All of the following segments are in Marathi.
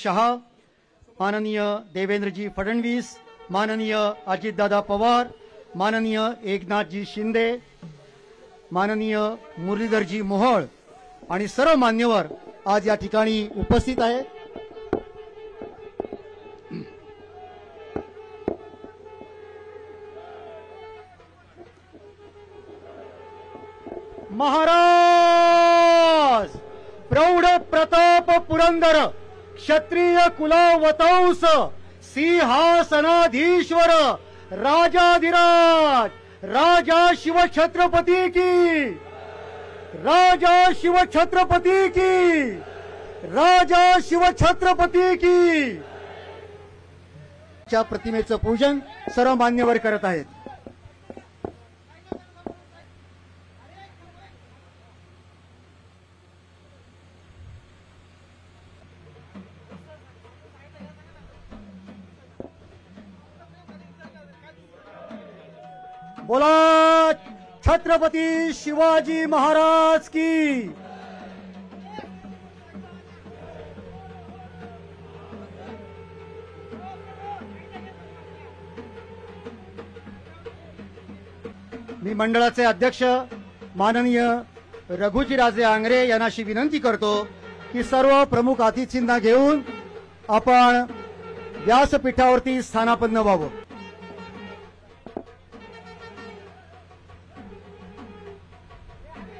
शहा, माननीय देवेंद्रजी फडणवीस, माननीय अजितदादा पवार, माननीय एकनाथजी शिंदे, माननीय मुरलीधरजी मोहोळ आणि सर्व मान्यवर आज या ठिकाणी उपस्थित आहेत। महाराज प्रौढ प्रताप पुरंदर क्षत्रिय कुलावतंस सिंहासनाधीश्वर राजाधिराज राजा शिवछत्रपती की, राजा शिवछत्रपती की, राजा शिवछत्रपती की च्या प्रतिमेचं पूजन सर्व मान्यवर करत आहेत। बोला छत्रपती शिवाजी महाराज की। मी मंडळाचे अध्यक्ष माननीय रघुजीराजे आंग्रे यांनाशी विनंती करतो की सर्व प्रमुख अतिथींना घेऊन आपण व्यासपीठावरती स्थानापन्न व्हावं।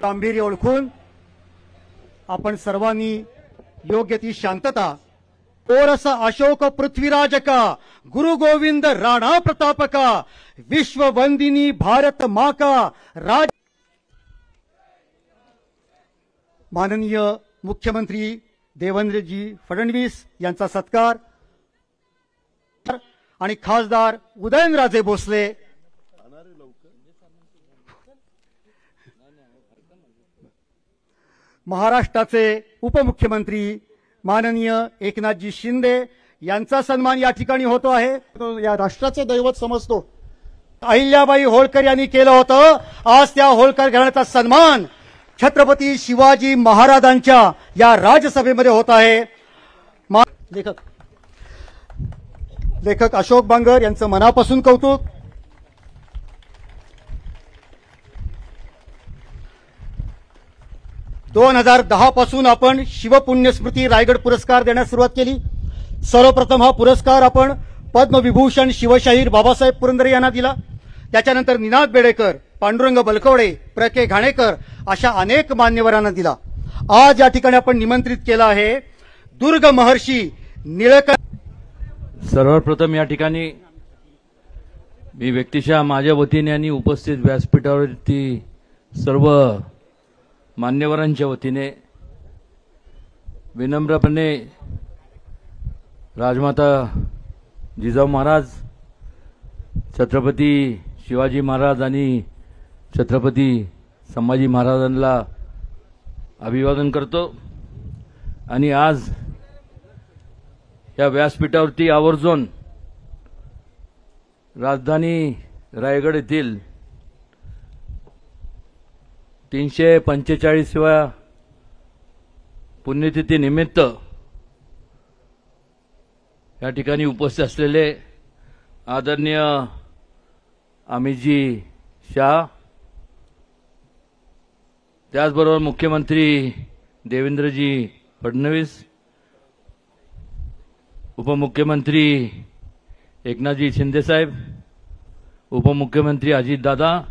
गांभीर्य ओळखून आपण सर्वांनी योग्य ती शांतता। ओरस अशोक पृथ्वीराज का, गुरु गोविंद राणा प्रताप का, विश्ववंदिनी भारत माँ का राज। माननीय मुख्यमंत्री देवेंद्रजी फडणवीस यांचा सत्कार आणि खासदार उदयनराजे भोसले, महाराष्ट्राचे उपमुख्यमंत्री माननीय एकनाथजी शिंदे यांचा सन्मान या ठिकाणी होतो आहे। तो या राष्ट्राचे दैवत समजतो। अहिल्याबाई होळकर यांनी केलं होतं। आज त्या होळकर घराण्याचा सन्मान छत्रपती शिवाजी महाराजांच्या या राजसभेमध्ये होत आहे। लेखक अशोक बांगर यांचं मनापासून कौतुक। दोन 2010 पासून आपण शिवपुण्यस्मृती रायगड पुरस्कार देण्यास सुरुवात केली। सर्वप्रथम हा पुरस्कार आपण पद्मविभूषण शिवशाहीर बाबासाहेब पुरंदरे यांना दिला। त्याच्यानंतर निनाद बेडेकर, पांडुरंग बलकवडे, प्र.के. घाणेकर अशा अनेक मान्यवरांना दिला। आज या ठिकाणी आपण निमंत्रित केलं आहे दुर्ग महर्षी निळकंठ। सर्वप्रथम या ठिकाणी मी व्यक्तिशः माझ्या वतीने आणि उपस्थित व्यासपीठावरती सर्व मान्यवरांच्या वतीने विनम्रपणे राजमाता जिजाऊ महाराज, छत्रपती शिवाजी महाराज आणि छत्रपती संभाजी महाराजांना अभिवादन करतो। आणि आज या व्यासपीठावरती आवर्जून राजधानी रायगड येथील 345व्या पुण्यतिथी निमित्त या ठिकाणी उपस्थित असलेले आदरणीय अमितजी शाह, त्याचबरोबर मुख्यमंत्री देवेंद्रजी फडणवीस, उपमुख्यमंत्री एकनाथजी शिंदे साहेब, उपमुख्यमंत्री अजितदादा,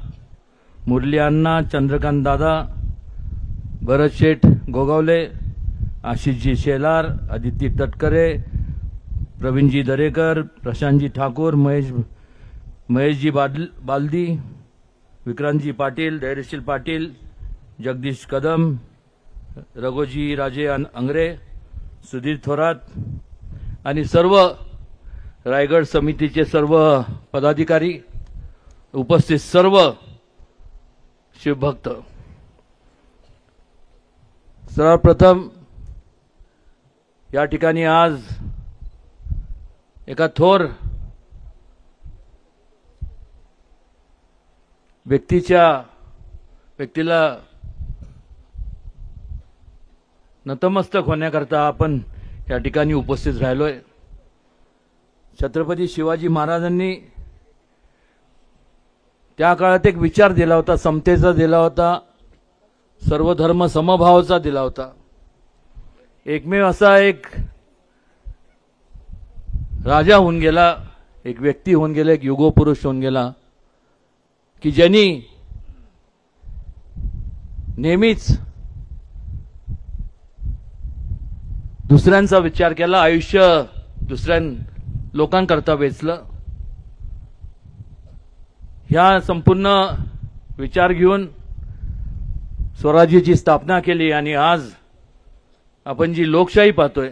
मुरली अण्णा, चंद्रकांत दादा, भरत शेठ गोगावले, आशिषजी शेलार, आदिती तटकरे, प्रवीणजी दरेकर, प्रशांतजी ठाकूर, महेशजी बालदी, विक्रांतजी पाटील, धैर्यशील पाटील, जगदीश कदम, रघुजी राजे आंग्रे, सुधीर थोरात आणि सर्व रायगड समितीचे सर्व पदाधिकारी, उपस्थित सर्व शिवभक्त, सर्वप्रथम या ठिकाणी आज एका थोर व्यक्तीला नतमस्तक होण्याकरता आपण या ठिकाणी उपस्थित राहिलोय. छत्रपती शिवाजी महाराजांनी त्या काळात एक विचार दिला होता, समतेचा दिला होता, सर्वधर्म समभावाचा दिला होता. एकमेव असा एक राजा होऊन गेला, एक व्यक्ती होऊन गेला, एक युगपुरुष होऊन गेला की ज्यांनी नेहमीच दुसऱ्यांचा विचार केला, आयुष्य दुसऱ्या लोकांकरता वेचलं. ह्या संपूर्ण विचार घेऊन स्वराज्याची स्थापना केली आणि आज आपण जी लोकशाही पाहतोय,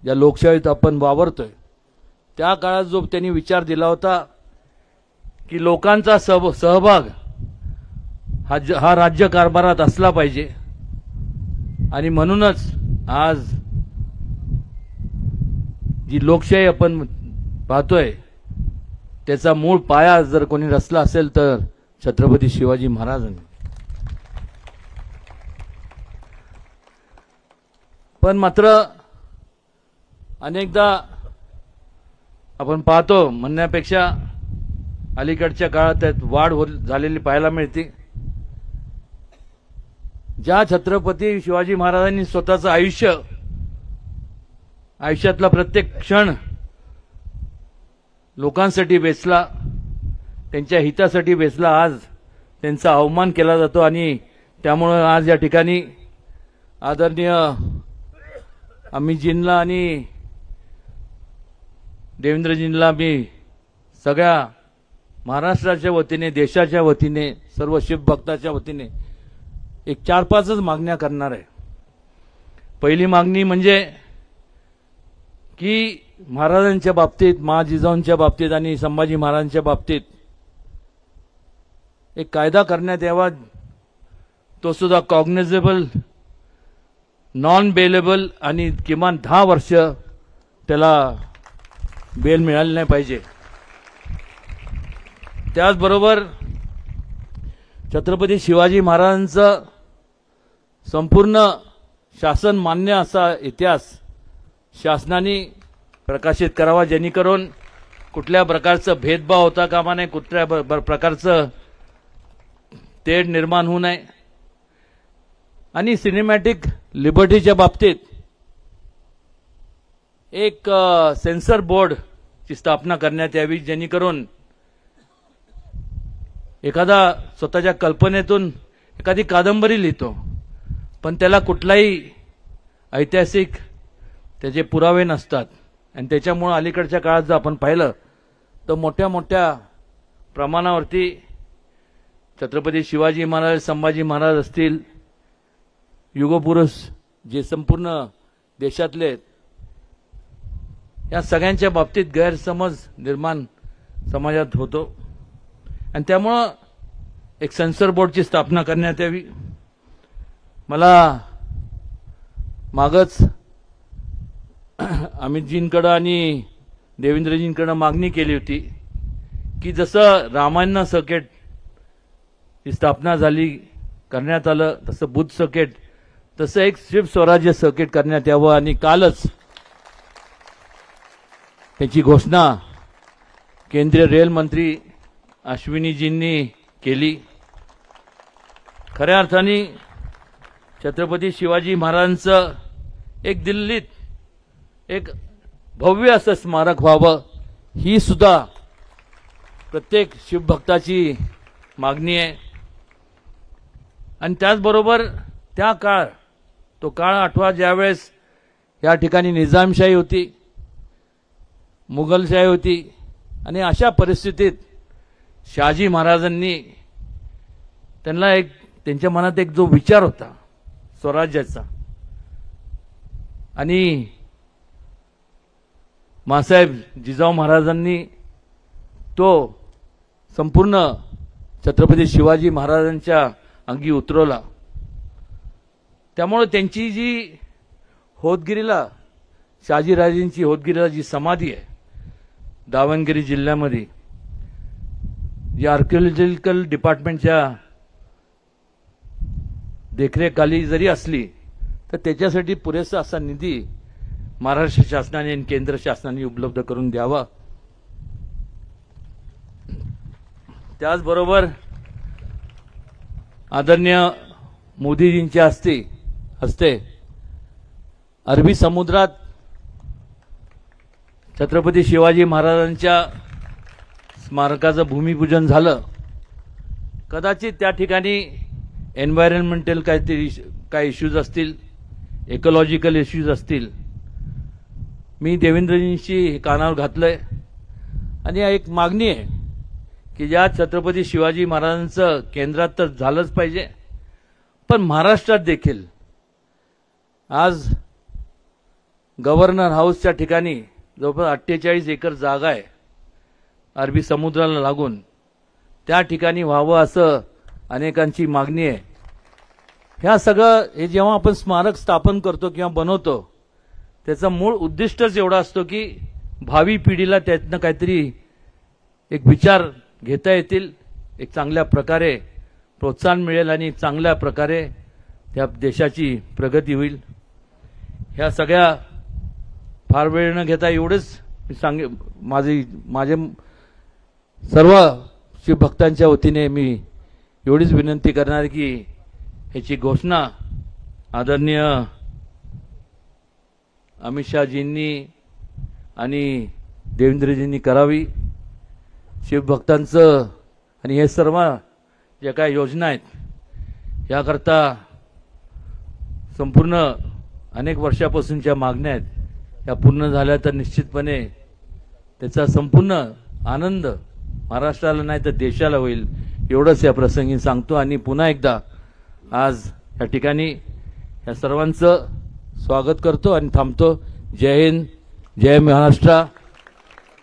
ज्या लोकशाहीत आपण वावरतोय, त्या काळात जो त्यांनी विचार दिला होता की लोकांचा सहभाग हा राज्यकारभारात असला पाहिजे. आणि म्हणूनच आज जी लोकशाही आपण पाहतोय त्याचा मूळ पाया जर कोणी रचला असेल तर छत्रपती शिवाजी महाराजांनी. पण मात्र अनेकदा आपण पाहतो, म्हणण्यापेक्षा अलीकडच्या काळात त्यात वाढ झालेली पाहायला मिळते. ज्या छत्रपती शिवाजी महाराजांनी स्वतःचं आयुष्यातला प्रत्येक क्षण लोकांसाठी वेचला, त्यांच्या हितासाठी वेचला, आज त्यांचा अवमान केला जातो. आणि त्यामुळे आज या ठिकाणी आदरणीय अमितजींना आणि देवेंद्रजींना मी सगळ्या महाराष्ट्राच्या वतीने, देशाच्या वतीने, सर्व शिवभक्ताच्या वतीने एक 4-5च मागण्या करणार आहे. पहिली मागणी म्हणजे की महाराजांच्या बाबतीत, महाजिजाऊंच्या बाबतीत आणि संभाजी महाराजांच्या बाबतीत एक कायदा करण्यात यावा, तो सुद्धा कॉग्निझेबल, नॉन बेलेबल आणि किमान 10 वर्ष त्याला बेल मिळाली नाही पाहिजे. त्याचबरोबर छत्रपती शिवाजी महाराजांचं संपूर्ण शासन मान्य असा इतिहास शासनाने प्रकाशित करावा, जेणेकरून कुठल्या प्रकारचं भेदभाव होता कामा नये, कुठल्या प्रकारचं तेढ निर्माण होऊ नये. आणि सिनेमॅटिक लिबर्टीच्या बाबतीत एक सेन्सर बोर्डची स्थापना करण्यात यावी, जेणेकरून एखादा स्वतःच्या कल्पनेतून एखादी कादंबरी लिहितो, पण त्याला कुठलाही ऐतिहासिक त्याचे पुरावे नसतात. आणि त्याच्यामुळे अलीकडच्या काळात जर आपण पाहिलं तर मोठ्या मोठ्या प्रमाणावरती छत्रपती शिवाजी महाराज, संभाजी महाराज असतील, युगपुरुष जे संपूर्ण देशातले, या सगळ्यांच्या बाबतीत गैरसमज निर्माण समाजात होतो. आणि त्यामुळं एक सेन्सर बोर्डची स्थापना करण्यात यावी. मला मागच अमितजींकडे आणि देवेंद्रजींकडे मागणी केली होती की जसं रामायण सर्किट ही स्थापना झाली, करण्यात आलं, तसं बुद्ध सर्किट, तसं एक शिव स्वराज्य सर्किट करण्यात यावं. आणि कालच त्याची घोषणा केंद्रीय रेल मंत्री अश्विनीजींनी केली. खऱ्या अर्थाने छत्रपती शिवाजी महाराजांचं एक दिल्लीत एक भव्य असं स्मारक व्हावं, ही सुद्धा प्रत्येक शिवभक्ताची मागणी आहे. आणि त्याचबरोबर तो काळ आठवा, ज्यावेळेस या ठिकाणी निजामशाही होती, मुघलशाही होती. आणि अशा परिस्थितीत शहाजी महाराजांनी त्यांच्या मनात एक जो विचार होता स्वराज्याचा, आणि मासाहेब जिजाऊ महाराजांनी तो संपूर्ण छत्रपती शिवाजी महाराजांच्या अंगी उतरवला. त्यामुळे त्यांची जी होतगिरीला, शहाजीराजेंची होतगिरीला जी समाधी आहे दावणगिरी जिल्ह्यामध्ये, जी आर्किओलॉजिकल डिपार्टमेंटच्या देखरेखाली जरी असली तर त्याच्यासाठी पुरेसा असा निधी महाराष्ट्र शासनाने आणि केंद्र शासनाने उपलब्ध करून द्यावा। त्याचबरोबर आदरणीय मोदीजींच्या हस्ते अरबी समुद्रात छत्रपती शिवाजी महाराजांच्या स्मारकाचं भूमिपूजन झालं। कदाचित त्या ठिकाणी एन्व्हायरमेंटल काही इश्यूज असतील, इकॉलॉजिकल इश्यूज असतील। मी देवेंद्रजींशी कानावर घातलंय आणि एक मागणी आहे की ज्या छत्रपती शिवाजी महाराजांचं केंद्रात तर झालंच पाहिजे, पण महाराष्ट्रात देखील आज गव्हर्नर हाऊसच्या ठिकाणी जवळपास 48 एकर जागा आहे अरबी समुद्राला लागून, त्या ठिकाणी व्हावं असं अनेकांची मागणी आहे। ह्या सगळं हे जेव्हा आपण स्मारक स्थापन करतो किंवा बनवतो त्याचा मूळ उद्दिष्टच एवढा असतो की भावी पिढीला त्यातनं काहीतरी एक विचार घेता येतील, एक चांगल्या प्रकारे प्रोत्साहन मिळेल आणि चांगल्या प्रकारे त्या देशाची प्रगती होईल। ह्या सगळ्या फार वेळ न घेता एवढंच मी माझे सर्व शिवभक्तांच्या वतीने मी एवढीच विनंती करणार की ह्याची घोषणा आदरणीय अमित शहाजींनी आणि देवेंद्रजींनी करावी। शिवभक्तांचं आणि हे सर्व ज्या काही योजना आहेत याकरता संपूर्ण अनेक वर्षापासूनच्या मागण्या आहेत, या पूर्ण झाल्या तर निश्चितपणे त्याचा संपूर्ण आनंद महाराष्ट्राला नाही तर देशाला होईल, एवढंच या प्रसंगी सांगतो। आणि पुन्हा एकदा आज या ठिकाणी या सर्वांचं स्वागत करतो आणि थांबतो। जय हिंद, जय महाराष्ट्र,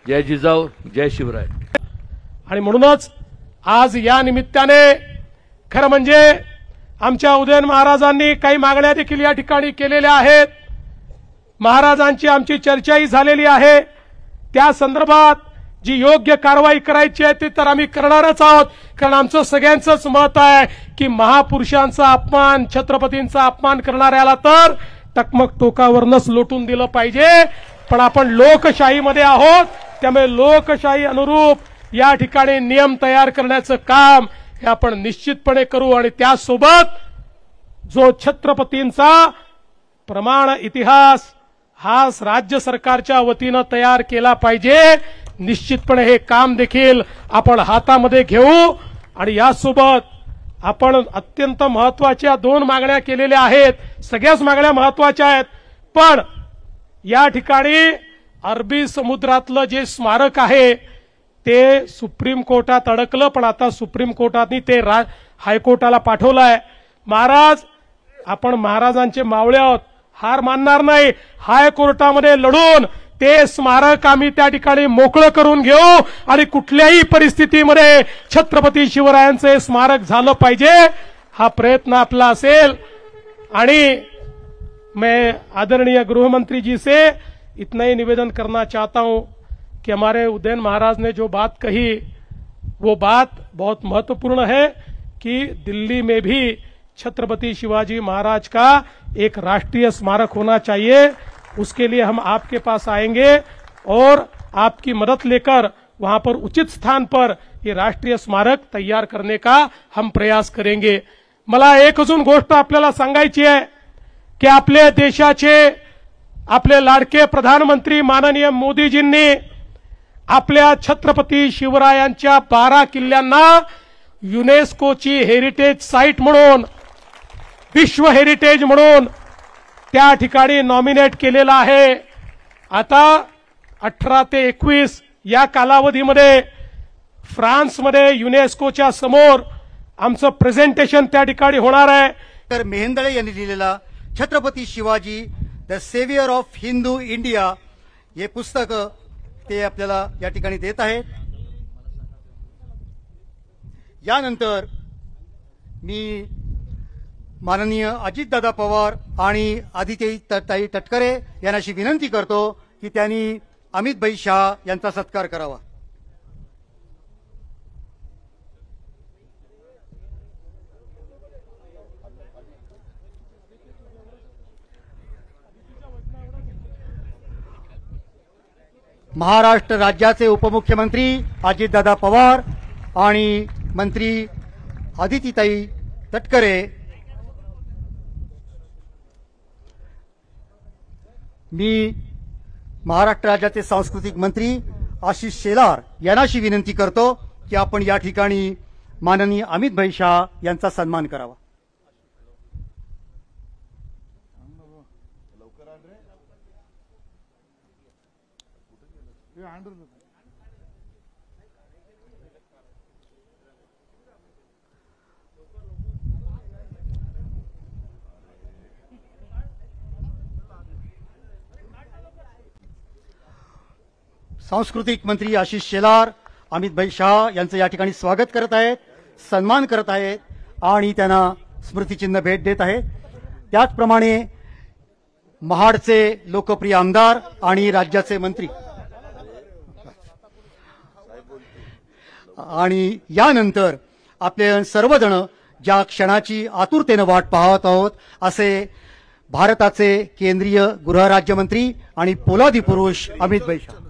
जय जिजाऊ, जय शिवराय। आणि म्हणूनच आज या निमित्ताने खरं म्हणजे आमच्या उदयन महाराजांनी काही मागण्या देखील या ठिकाणी केलेल्या आहेत। महाराजांची आमची चर्चाही झालेली आहे। त्या संदर्भात जी योग्य कारवाई करायची आहे ती तर आम्ही करणारच आहोत, कारण आमचं सगळ्यांचंच मत आहे की महापुरुषांचा अपमान, छत्रपतींचा अपमान करणाऱ्याला तर टकमक टोकावरनच लोटून दिलं पाहिजे। पण आपण लोकशाहीमध्ये आहोत, त्यामुळे लोकशाही अनुरूप या ठिकाणी नियम तयार करण्याचं काम हे आपण निश्चितपणे करू। आणि त्यासोबत जो छत्रपतींचा प्रमाण इतिहास हा राज्य सरकारच्या वतीनं तयार केला पाहिजे, निश्चितपणे हे काम देखील आपण हातामध्ये घेऊ। आणि यासोबत आपण अत्यंत महत्त्वाच्या 2 मागण्या केलेल्या आहेत। सगळ्याच मागण्या महत्त्वाच्या आहेत, पण या ठिकाणी अरबी समुद्रातलं जे स्मारक आहे ते सुप्रीम कोर्टात अडकलं, पण आता सुप्रीम कोर्टाने ते हायकोर्टाला पाठवलं आहे। महाराज, आपण महाराजांचे मावळे आहोत, हार मानणार नाही। हायकोर्टामध्ये लढून ते स्मारक आम्ही त्या ठिकाणी मोकळं करून घेऊ आणि कुठल्याही परिस्थितीमध्ये छत्रपती शिवरायांचे स्मारक झालं पाहिजे, हा प्रयत्न आपला असेल। आणि मैं आदरणीय गृहमंत्री जी से इतना ही निवेदन करना चाहता हूं कि हमारे उदयन महाराज ने जो बात कही वो बात बहुत महत्वपूर्ण है कि दिल्ली में भी छत्रपति शिवाजी महाराज का एक राष्ट्रीय स्मारक होना चाहिए। उसके लिए हम आपके पास आएंगे और आपकी मदद लेकर वहां पर उचित स्थान पर ये राष्ट्रीय स्मारक तैयार करने का हम प्रयास करेंगे। मला एक अजून गोष्ट आपल्याला सांगायची आहे की आपल्या देशाचे आपले लाडके प्रधानमंत्री माननीय मोदीजींनी आपल्या छत्रपती शिवरायांच्या 12 किल्ल्यांना युनेस्कोची हेरिटेज साइट म्हणून, विश्व हेरिटेज म्हणून त्या ठिकाणी नॉमिनेट केलेला आहे। आता 18 ते 21 या कालावधीमध्ये फ्रान्समध्ये युनेस्कोच्या समोर आमचं प्रेझेंटेशन त्या ठिकाणी होणार आहे। तर मेहेंदळे यांनी लिहिलेला Chhatrapati Shivaji the saviour of Hindu India हे पुस्तक ते आपल्याला या ठिकाणी देत आहेत। यानंतर मी माननीय अजितदादा पवार आणि आदित्यताई तटकरे यांनाशी विनंती करतो की त्यांनी अमितभाई शाह यांचा सत्कार करावा। महाराष्ट्र राज्याचे उपमुख्यमंत्री अजितदादा पवार आणि मंत्री आदितीताई तटकरे, मी महाराष्ट्र राज्याचे सांस्कृतिक मंत्री आशिष शेलार यांनाशी विनंती करतो की आपण या ठिकाणी माननीय अमितभाई शाह यांचा सन्मान करावा. सांस्कृतिक मंत्री आशिष शेलार अमितभाई शाह यांचं या ठिकाणी स्वागत करत आहेत, सन्मान करत आहेत आणि त्यांना स्मृतिचिन्ह भेट देत आहेत. त्याचप्रमाणे महाडचे लोकप्रिय आमदार आणि राज्याचे मंत्री आणि यानंतर आपले सर्वजण ज्या क्षणाची आतुरतेनं वाट पाहत आहोत असे भारताचे केंद्रीय गृहराज्यमंत्री आणि पोलादी पुरुष अमितभाई शाह.